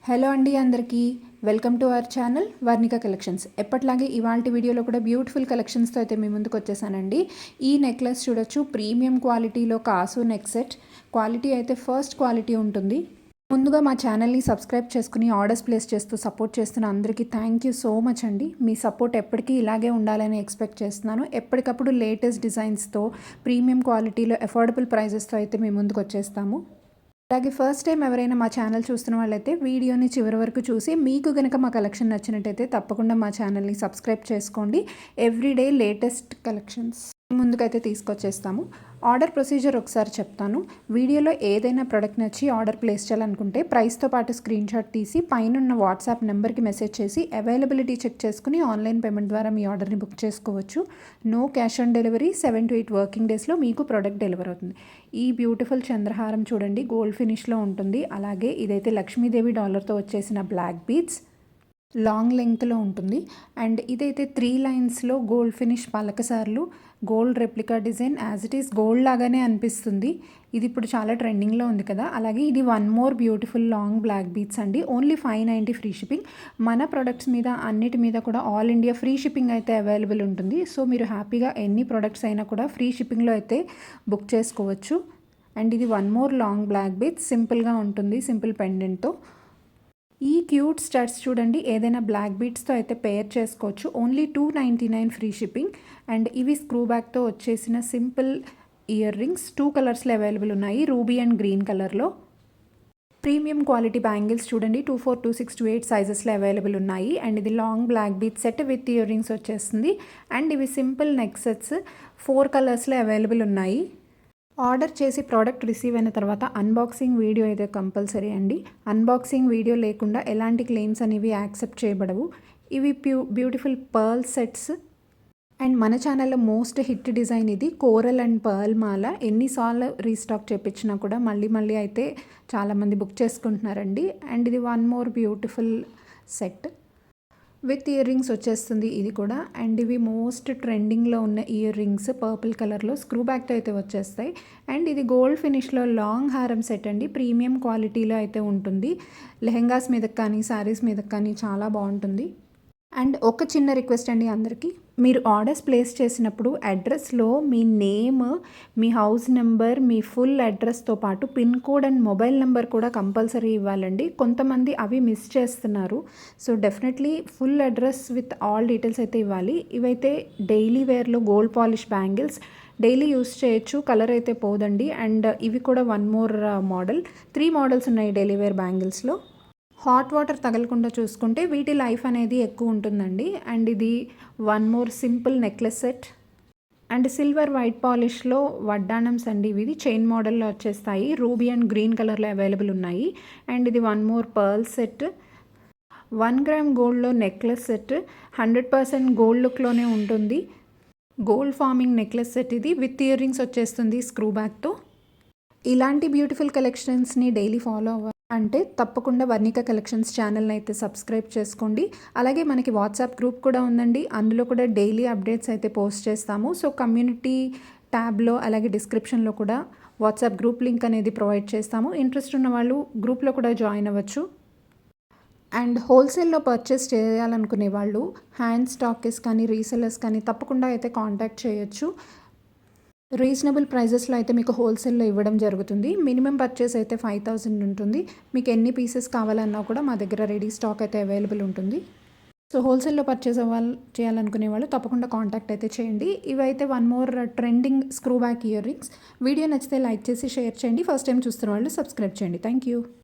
Hello అండి అందరికీ welcome to our channel Varnika collections. ఎప్పట్లాగే ఇవాల్టి వీడియోలో కూడా బ్యూటిఫుల్ కలెక్షన్స్తో అయితే మీ ముందుకు వచ్చేసానండి. ఈ నెక్లెస్ చూడొచ్చు, ప్రీమియం క్వాలిటీలో కాసు నెక్ సెట్. క్వాలిటీ అయితే ఫస్ట్ క్వాలిటీ ఉంటుంది. ముందుగా మా ఛానల్ని సబ్స్క్రైబ్ చేసుకుని ఆర్డర్స్ ప్లేస్ చేస్తూ సపోర్ట్ చేస్తున్న అందరికీ థ్యాంక్ యూ సో మచ్ అండి. మీ సపోర్ట్ ఎప్పటికీ ఇలాగే ఉండాలని ఎక్స్పెక్ట్ చేస్తున్నాను. ఎప్పటికప్పుడు లేటెస్ట్ డిజైన్స్తో ప్రీమియం క్వాలిటీలో అఫోర్డబుల్ ప్రైజెస్తో అయితే మీ ముందుకు వచ్చేస్తాము. అలాగే ఫస్ట్ టైం ఎవరైనా మా ఛానల్ చూస్తున్న వాళ్ళైతే వీడియోని చివరి వరకు చూసి మీకు కనుక మా కలెక్షన్ నచ్చినట్టయితే తప్పకుండా మా ఛానల్ని సబ్స్క్రైబ్ చేసుకోండి. ఎవ్రీడే లేటెస్ట్ కలెక్షన్స్ ముందుకైతే తీసుకొచ్చేస్తాము. ఆర్డర్ ప్రొసీజర్ ఒకసారి చెప్తాను. వీడియోలో ఏదైనా ప్రోడక్ట్ నచ్చి ఆర్డర్ ప్లేస్ చేయాలనుకుంటే ప్రైస్తో పాటు స్క్రీన్ షాట్ తీసి పైన వాట్సాప్ నెంబర్కి మెసేజ్ చేసి అవైలబిలిటీ చెక్ చేసుకుని ఆన్లైన్ పేమెంట్ ద్వారా మీ ఆర్డర్ని బుక్ చేసుకోవచ్చు. No cash on delivery. 7 to 8 working డేస్లో మీకు ప్రోడక్ట్ డెలివర్ అవుతుంది. ఈ బ్యూటిఫుల్ చంద్రహారం చూడండి, గోల్డ్ ఫినిష్లో ఉంటుంది. అలాగే ఇదైతే లక్ష్మీదేవి డాలర్తో వచ్చేసిన బ్లాక్ బీడ్స్, లాంగ్ లెంగ్త్లో ఉంటుంది. అండ్ ఇదైతే 3 లైన్స్లో గోల్డ్ ఫినిష్ పలకసార్లు, gold replica design, as it is gold లాగానే అనిపిస్తుంది. ఇది ఇప్పుడు చాలా ట్రెండింగ్లో ఉంది కదా. అలాగే ఇది one more beautiful long black beads అండి. Only 590 free shipping. మన ప్రొడక్ట్స్ మీద అన్నిటి మీద కూడా ఆల్ ఇండియా ఫ్రీ షిప్పింగ్ అయితే అవైలబుల్ ఉంటుంది. సో మీరు హ్యాపీగా ఎన్ని ప్రొడక్ట్స్ అయినా కూడా ఫ్రీ షిప్పింగ్లో అయితే బుక్ చేసుకోవచ్చు. అండ్ ఇది one more long black beads, సింపుల్గా ఉంటుంది, సింపుల్ పెండెంట్తో. ఈ క్యూట్ స్టడ్స్ చూడండి, ఏదైనా బ్లాక్ బీడ్స్తో అయితే పేర్ చేసుకోవచ్చు. Only 299 free shipping. అండ్ ఇవి స్క్రూ బ్యాక్తో వచ్చేసిన సింపుల్ ఇయర్ రింగ్స్. 2 కలర్స్లో అవైలబుల్ ఉన్నాయి, రూబీ అండ్ గ్రీన్ కలర్లో. ప్రీమియం క్వాలిటీ బ్యాంగిల్స్ చూడండి, 24, 26, 28 సైజెస్లో అవైలబుల్ ఉన్నాయి. అండ్ ఇది long black bead set with ear rings వచ్చేస్తుంది. అండ్ ఇవి సింపుల్ నెక్ సెట్స్ 4 కలర్స్లో అవైలబుల్ ఉన్నాయి. ఆర్డర్ చేసి ప్రోడక్ట్ రిసీవ్ అయిన తర్వాత అన్బాక్సింగ్ వీడియో అయితే కంపల్సరీ అండి. అన్బాక్సింగ్ వీడియో లేకుండా ఎలాంటి క్లెయిమ్స్ అనేవి యాక్సెప్ట్ చేయబడవు. ఇవి బ్యూటిఫుల్ పర్ల్ సెట్స్. అండ్ మన ఛానల్లో మోస్ట్ హిట్ డిజైన్ ఇది, కోరల్ అండ్ పర్ల్ మాల. ఎన్నిసార్లు రీస్టాక్ చేయించినా కూడా మళ్ళీ అయితే చాలామంది బుక్ చేసుకుంటున్నారండి. అండ్ ఇది one more beautiful set with ear rings వచ్చేస్తుంది ఇది కూడా. అండ్ ఇవి మోస్ట్ ట్రెండింగ్లో ఉన్న ఇయర్ రింగ్స్, పర్పుల్ కలర్లో స్క్రూ బ్యాక్తో అయితే వచ్చేస్తాయి. అండ్ ఇది గోల్డ్ ఫినిష్లో లాంగ్ హారం సెట్ అండి, ప్రీమియం క్వాలిటీలో అయితే ఉంటుంది. లెహెంగాస్ మీదకి కానీ శారీస్ మీదకి కానీ చాలా బాగుంటుంది. అండ్ ఒక చిన్న రిక్వెస్ట్ అండి అందరికీ, మీరు ఆర్డర్స్ ప్లేస్ చేసినప్పుడు అడ్రస్లో మీ నేమ్, మీ హౌస్ నెంబర్, మీ ఫుల్ అడ్రస్తో పాటు pin code and mobile number కూడా కంపల్సరీ ఇవ్వాలండి. కొంతమంది అవి మిస్ చేస్తున్నారు. So definitely full address with all details అయితే ఇవ్వాలి. ఇవైతే డైలీ వేర్లో gold polish bangles, daily use చేయొచ్చు, కలర్ అయితే పోదండి. అండ్ ఇవి కూడా వన్ మోర్ మోడల్, 3 మోడల్స్ ఉన్నాయి డైలీ వేర్ బ్యాంగిల్స్లో. హాట్ వాటర్ తగలకుండా చూసుకుంటే వీటి లైఫ్ అనేది ఎక్కువ ఉంటుందండి. అండ్ ఇది one more simple necklace set. And silver white పాలిష్లో వడ్డాణమ్స్ అండి, ఇవి చైన్ మోడల్లో వచ్చేస్తాయి. రూబీ అండ్ గ్రీన్ కలర్లో అవైలబుల్ ఉన్నాయి. అండ్ ఇది one more pearl set. 1 gram గోల్డ్లో నెక్లెస్ సెట్, 100% గోల్డ్ లుక్లోనే ఉంటుంది. గోల్డ్ ఫార్మింగ్ నెక్లెస్ సెట్ ఇది, విత్ ఇయర్ రింగ్స్ వచ్చేస్తుంది స్క్రూ బ్యాక్తో. ఇలాంటి బ్యూటిఫుల్ కలెక్షన్స్ని డైలీ ఫాలో అవ్వాలి అంటే తప్పకుండా వర్ణిక కలెక్షన్స్ ఛానల్ని అయితే సబ్స్క్రైబ్ చేసుకోండి. అలాగే మనకి వాట్సాప్ గ్రూప్ కూడా ఉందండి, అందులో కూడా డైలీ అప్డేట్స్ అయితే పోస్ట్ చేస్తాము. సో కమ్యూనిటీ ట్యాబ్లో అలాగే డిస్క్రిప్షన్లో కూడా వాట్సాప్ గ్రూప్ లింక్ అనేది ప్రొవైడ్ చేస్తాము. ఇంట్రెస్ట్ ఉన్న వాళ్ళు గ్రూప్లో కూడా జాయిన్ అవ్వచ్చు. అండ్ హోల్సేల్లో పర్చేస్ చేయాలనుకునే వాళ్ళు హ్యాండ్ స్టాకర్స్ కానీ రీసెలర్స్ కానీ తప్పకుండా అయితే కాంటాక్ట్ చేయొచ్చు. రీజనబుల్ ప్రైజెస్లో అయితే మీకు హోల్సేల్లో ఇవ్వడం జరుగుతుంది. మినిమం పర్చేస్ అయితే 5000 ఉంటుంది. మీకు ఎన్ని పీసెస్ కావాలన్నా కూడా మా దగ్గర రెడీ స్టాక్ అయితే అవైలబుల్ ఉంటుంది. సో హోల్సేల్లో పర్చేస్ చేయాలనుకునే వాళ్ళు తప్పకుండా కాంటాక్ట్ అయితే చేయండి. ఇవైతే one more trending screw back ear rings. Video నచ్చితే లైక్ చేసి షేర్ చేయండి. ఫస్ట్ టైం చూస్తున్న వాళ్ళు సబ్స్క్రైబ్ చేయండి. Thank you.